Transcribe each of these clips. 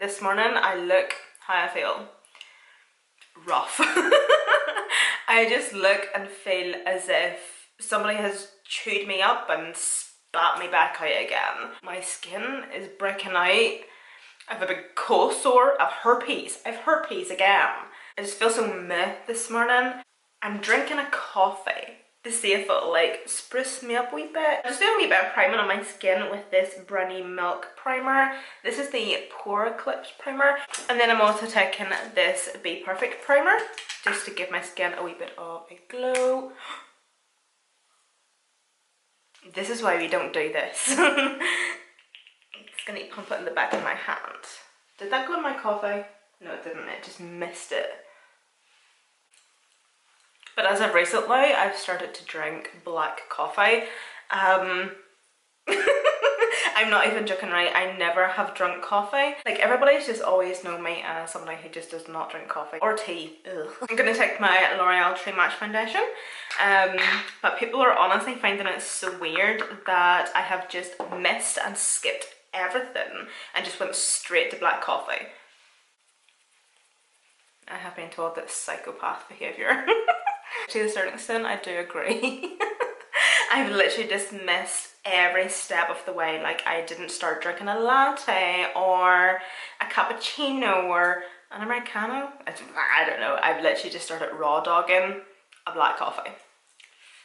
This morning I look how I feel. Rough. I just look and feel as if somebody has chewed me up and spat me back out again. My skin is breaking out. I have a big cold sore. I've herpes. I've herpes again. I just feel so meh this morning. I'm drinking a coffee to see if it'll like spruce me up a wee bit. I'm just doing a wee bit of priming on my skin with this Brownie Milk primer. This is the Pore Eclipse primer. And then I'm also taking this Be Perfect primer just to give my skin a wee bit of a glow. This is why we don't do this. I'm just gonna pump it in the back of my hand. Did that go in my coffee? No, it didn't. It just missed it. But as of recently, I've started to drink black coffee. I'm not even joking, right? I never have drunk coffee. Like, everybody's just always known me as somebody who just does not drink coffee or tea. Ugh. I'm gonna take my L'Oreal True Match foundation. But people are honestly finding it so weird that I have just missed and skipped everything and just went straight to black coffee. I have been told that's psychopath behaviour. To a certain extent, I do agree. I've literally just missed every step of the way. Like, I didn't start drinking a latte or a cappuccino or an Americano. I don't know. I've literally just started raw dogging a black coffee.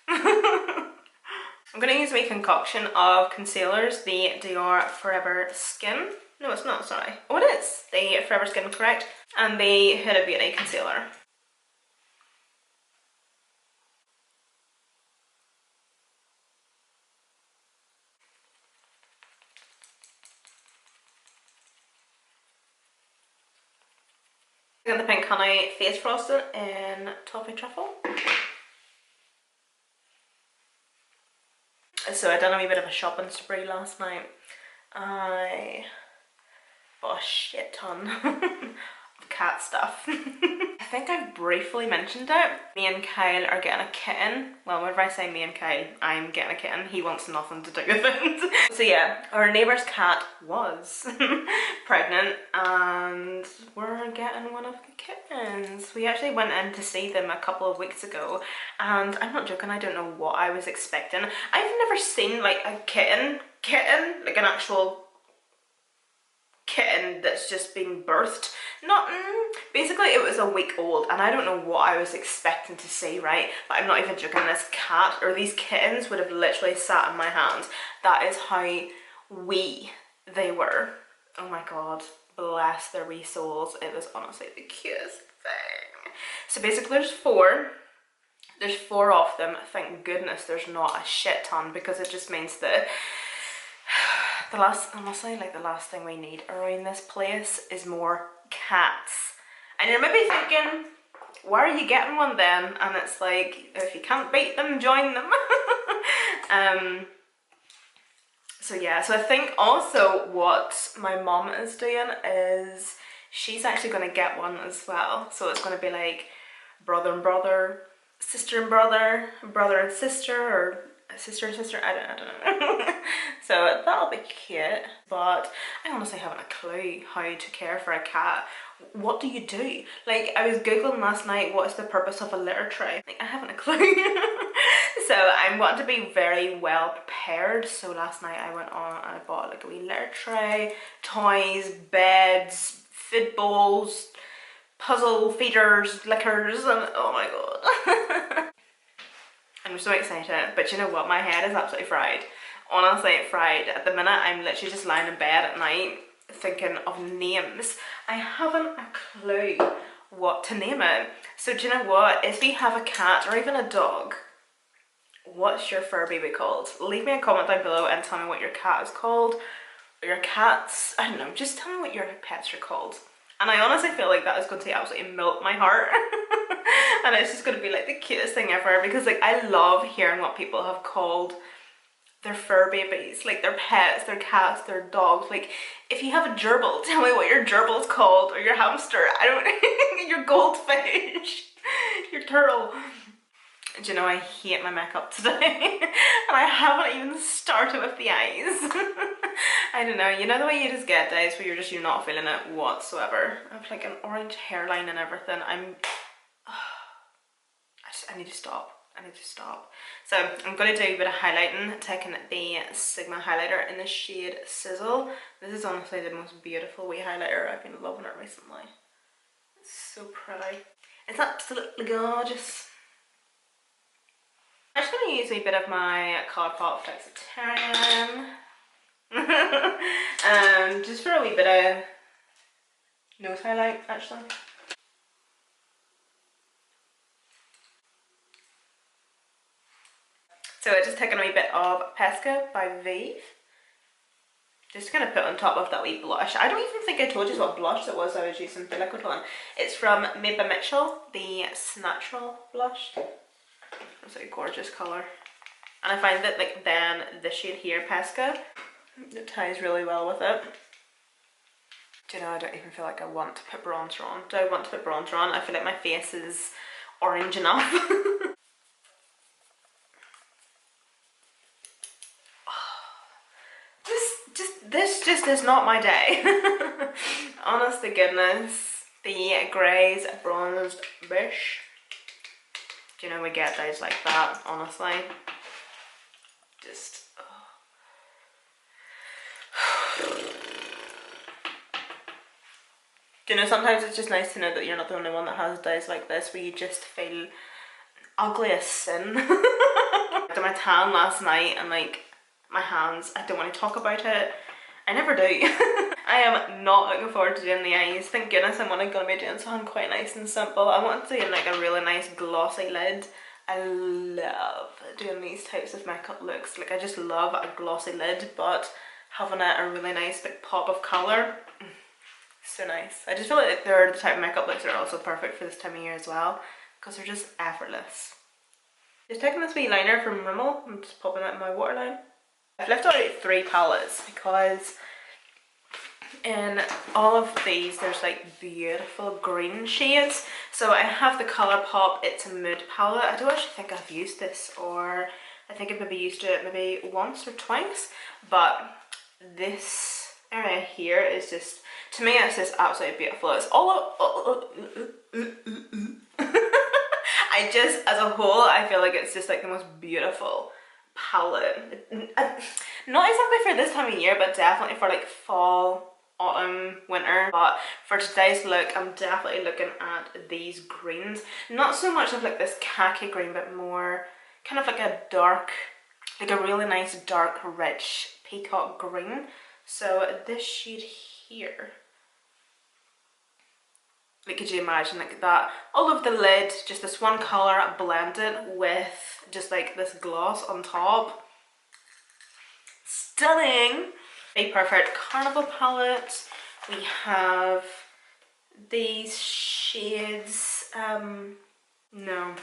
I'm going to use my concoction of concealers, the Dior Forever Skin. No, it's not, sorry. Oh, it is. The Forever Skin, correct. And the Huda Beauty concealer. I got the Pink Honey Face Frosting in Toffee Truffle. So I done a wee bit of a shopping spree last night. I bought a shit ton of cat stuff. I think I've briefly mentioned it. Me and Kyle are getting a kitten. Well, whenever I say me and Kyle, I'm getting a kitten. He wants nothing to do with it. So yeah, our neighbour's cat was pregnant and we're getting one of the kittens. We actually went in to see them a couple of weeks ago and I'm not joking, I don't know what I was expecting. I've never seen like a kitten, like an actual kitten that's just been birthed. Not basically it was a week old and I don't know what I was expecting to see, right? But I'm not even joking, this cat or these kittens would have literally sat in my hands. That is how wee they were. Oh my god, bless their wee souls. It was honestly the cutest thing. So basically there's four of them. Thank goodness there's not a shit ton, because it just means that honestly, like the last thing we need around this place is more cats. And you're maybe thinking, why are you getting one then? And it's like, if you can't beat them, join them. So yeah, so I think also what my mom is doing is she's actually going to get one as well. So it's going to be like brother and brother, sister and brother, brother and sister, or sister and sister, I don't know. So that'll be cute, but I honestly haven't a clue how to care for a cat. What do you do? Like, I was googling last night, what's the purpose of a litter tray? Like, I haven't a clue. So I'm wanting to be very well prepared. So last night I went on and I bought like a wee litter tray, toys, beds, food bowls, puzzle feeders, liquors, and oh my god. I'm so excited, but you know what, my head is absolutely fried. Honestly, fried. At the minute, I'm literally just lying in bed at night thinking of names. I haven't a clue what to name it. So do you know what, if you have a cat or even a dog, what's your fur baby called? Leave me a comment down below and tell me what your cat is called, or your cats, I don't know, just tell me what your pets are called. And I honestly feel like that is going to absolutely melt my heart. And it's just going to be like the cutest thing ever, because like I love hearing what people have called their fur babies, like their pets, their cats, their dogs. Like, if you have a gerbil, tell me what your gerbil's called, or your hamster, I don't your goldfish, your turtle. Do you know, I hate my makeup today. And I haven't even started with the eyes. I don't know, you know the way you just get days where you're not feeling it whatsoever. I have like an orange hairline and everything. I need to stop. I need to stop. So I'm going to do a bit of highlighting, taking the Sigma highlighter in the shade Sizzle. This is honestly the most beautiful wee highlighter. I've been loving it recently. It's so pretty. It's absolutely gorgeous. I'm just going to use a bit of my Colourpop Flexitarian. Just for a wee bit of nose highlight actually. So I just taken a wee bit of Pesca by Vive. Just gonna put on top of that wee blush. I don't even think I told you what blush it was I was using, the liquid one. It's from Made by Mitchell, the Natural blush. It's a gorgeous colour. And I find that like then the shade here, Pesca, it ties really well with it. Do you know, I don't even feel like I want to put bronzer on. Do I want to put bronzer on? I feel like my face is orange enough. This just is not my day. Honest to goodness. The greys bronzed bush. Do you know, we get days like that, honestly. Just do you know, sometimes it's just nice to know that you're not the only one that has days like this where you just feel ugly as sin. I did my tan last night and like my hands, I don't want to talk about it. I never do. I am not looking forward to doing the eyes. Thank goodness I'm only going to be doing something quite nice and simple. I want to do like a really nice glossy lid. I love doing these types of makeup looks. Like I just love a glossy lid, but having a really nice like pop of colour. So nice. I just feel like they're the type of makeup looks that are also perfect for this time of year as well, because they're just effortless. Just taking this wee liner from Rimmel, I'm just popping it in my waterline. I've left out 3 palettes because in all of these there's like beautiful green shades. So I have the Colourpop It's a Mood palette. I don't actually think I've used this, or I think I've maybe used it maybe once or twice, but this area here is just, to me it's just absolutely beautiful. It's all I just, as a whole, I feel like it's just like the most beautiful palette. Not exactly for this time of year, but definitely for like fall, autumn, winter. But for today's look, I'm definitely looking at these greens. Not so much of like this khaki green, but more kind of like a dark, like a really nice dark rich peacock green. So this shade here, like could you imagine like that, all of the lid, just this one colour blended with just like this gloss on top. Stunning! A perfect Carnival palette. We have these shades, no,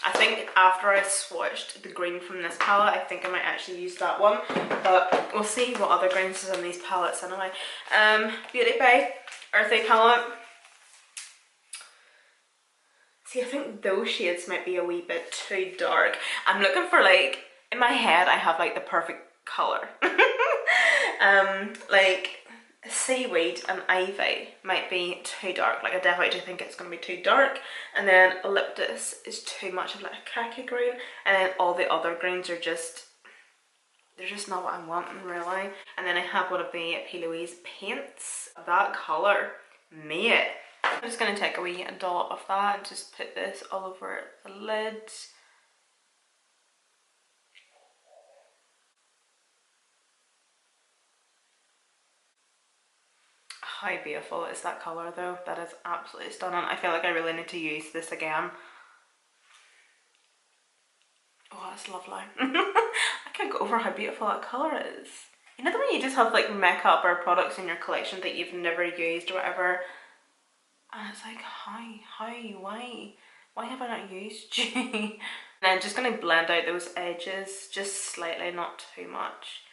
I think after I swatched the green from this palette, I think I might actually use that one, but we'll see what other greens is in these palettes anyway. Beauty Bay Earthy palette. See, I think those shades might be a wee bit too dark. I'm looking for like, in my head I have like the perfect colour. Like Seaweed and Ivy might be too dark. Like I definitely do think it's going to be too dark. And then Eucalyptus is too much of like a khaki green. And then all the other greens are just, they're just not what I'm wanting really. And then I have one of the P. Louise paints. That colour, mate. I'm just going to take a wee dollop of that and just put this all over the lid. How beautiful is that colour though? That is absolutely stunning. I feel like I really need to use this again. Oh, that's lovely. I can't go over how beautiful that colour is. You know the way you just have like makeup or products in your collection that you've never used or whatever, and it's like, why have I not used you? And I'm just going to blend out those edges just slightly, not too much.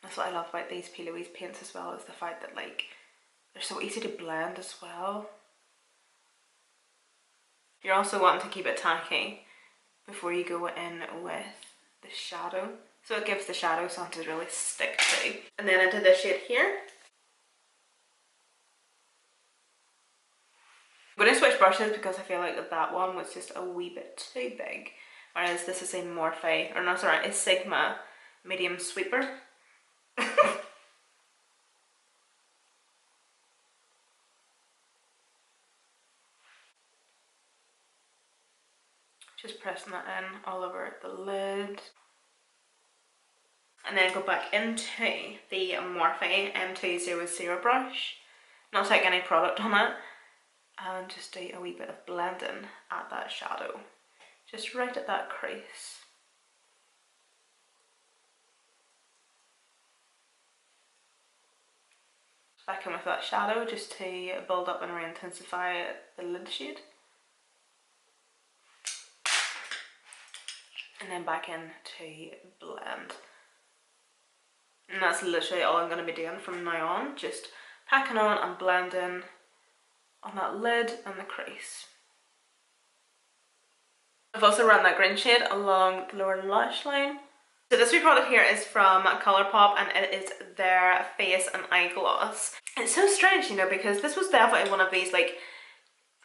That's what I love about these P. Louise paints as well, is the fact that like they're so easy to blend as well. You're also wanting to keep it tacky before you go in with the shadow. So it gives the shadow something to really stick to. And then into this shade here. I'm going to switch brushes because I feel like that one was just a wee bit too big. Whereas this is a Morphe, or no, sorry, a Sigma medium sweeper. Just pressing that in all over the lid. And then go back into the Morphe M200 brush. Not take any product on it. And just do a wee bit of blending at that shadow. Just right at that crease. Back in with that shadow just to build up and re-intensify the lid shade. And then back in to blend. And that's literally all I'm going to be doing from now on. Just packing on and blending on that lid and the crease. I've also run that green shade along the lower lash line. So this wee product here is from Colourpop and it is their face and eye gloss. It's so strange, you know, because this was definitely one of these like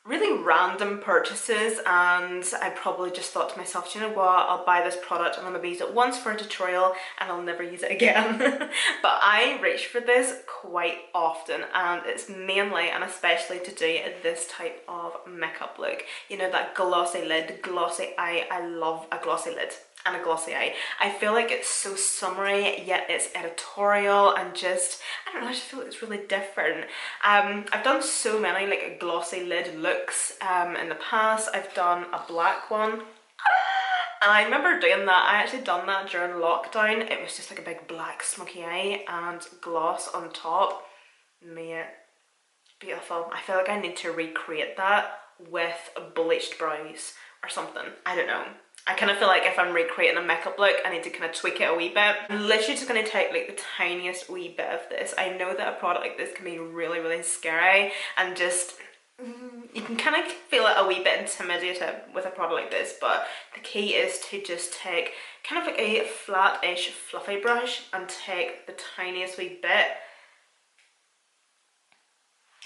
really random purchases, and I probably just thought to myself, you know what, I'll buy this product and I'm gonna use it once for a tutorial and I'll never use it again. But I reach for this quite often, and it's mainly and especially to do this type of makeup look. You know, that glossy lid, glossy eye. I love a glossy lid and a glossy eye. I feel like it's so summery, yet it's editorial, and just, I don't know, I just feel like it's really different. I've done so many like glossy lid looks in the past. I've done a black one, and I remember doing that. I actually done that during lockdown. It was just like a big black smoky eye and gloss on top. Mate, beautiful. I feel like I need to recreate that with bleached brows or something. I don't know. I kind of feel like if I'm recreating a makeup look, I need to kind of tweak it a wee bit. I'm literally just going to take like the tiniest wee bit of this. I know that a product like this can be really, really scary, and just, you can kind of feel it a wee bit intimidated with a product like this, but the key is to just take kind of like a flat-ish fluffy brush and take the tiniest wee bit.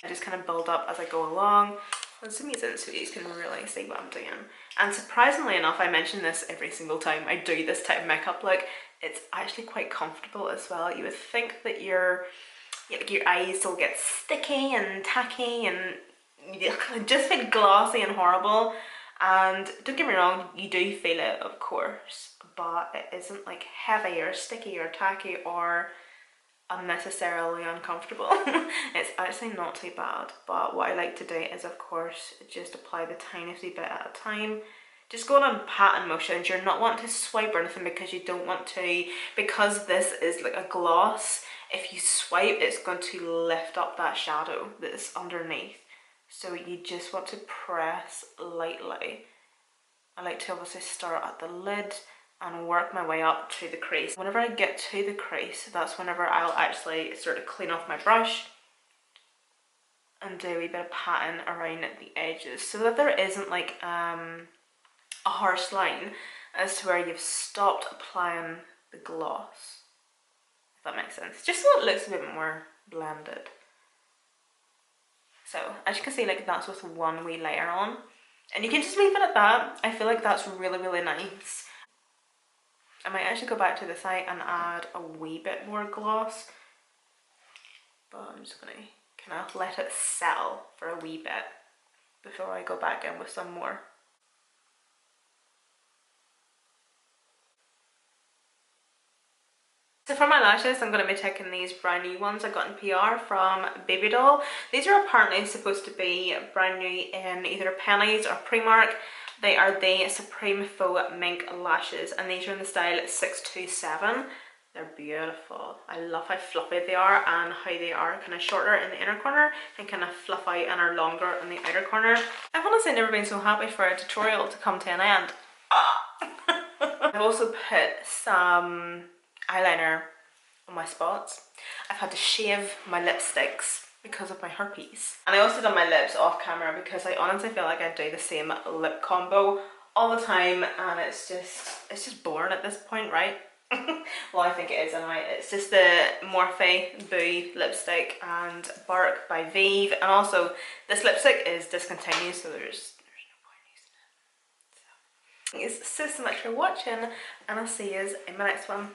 I just kind of build up as I go along. Let's zoom these in so you can really see what I'm doing. And surprisingly enough, I mention this every single time I do this type of makeup look, it's actually quite comfortable as well. You would think that your eyes will get sticky and tacky and just feel glossy and horrible. And don't get me wrong, you do feel it, of course, but it isn't like heavy or sticky or tacky or unnecessarily uncomfortable. It's actually not too bad, but what I like to do is, of course, just apply the tiniest wee bit at a time. Just going on pattern motions. You're not wanting to swipe or anything because you don't want to, because this is like a gloss, if you swipe it's going to lift up that shadow that's underneath, so you just want to press lightly. I like to obviously start at the lid and work my way up to the crease. Whenever I get to the crease, that's whenever I'll actually sort of clean off my brush and do a wee bit of patting around the edges, so that there isn't like a harsh line as to where you've stopped applying the gloss, if that makes sense. Just so it looks a bit more blended. So as you can see, like that's with one wee layer on, and you can just leave it at that. I feel like that's really, really nice. I might actually go back to the side and add a wee bit more gloss, but I'm just going to kind of let it settle for a wee bit before I go back in with some more. So for my lashes, I'm going to be taking these brand new ones I got in PR from Baby Doll. These are apparently supposed to be brand new in either Pennies or Primark. They are the Supreme Faux Mink Lashes, and these are in the style 627. They're beautiful. I love how fluffy they are and how they are kind of shorter in the inner corner and kind of fluffy and are longer in the outer corner. I've honestly never been so happy for a tutorial to come to an end. I've also put some eyeliner on my spots. I've had to shave my lipsticks because of my herpes. And I also done my lips off camera because I honestly feel like I do the same lip combo all the time, and it's just boring at this point, right? Well, I think it is anyway. It's just the Morphe Boo lipstick and Bark by Vive, and also this lipstick is discontinued, so there's no point using it. So, thank you so much for watching, and I'll see you in my next one.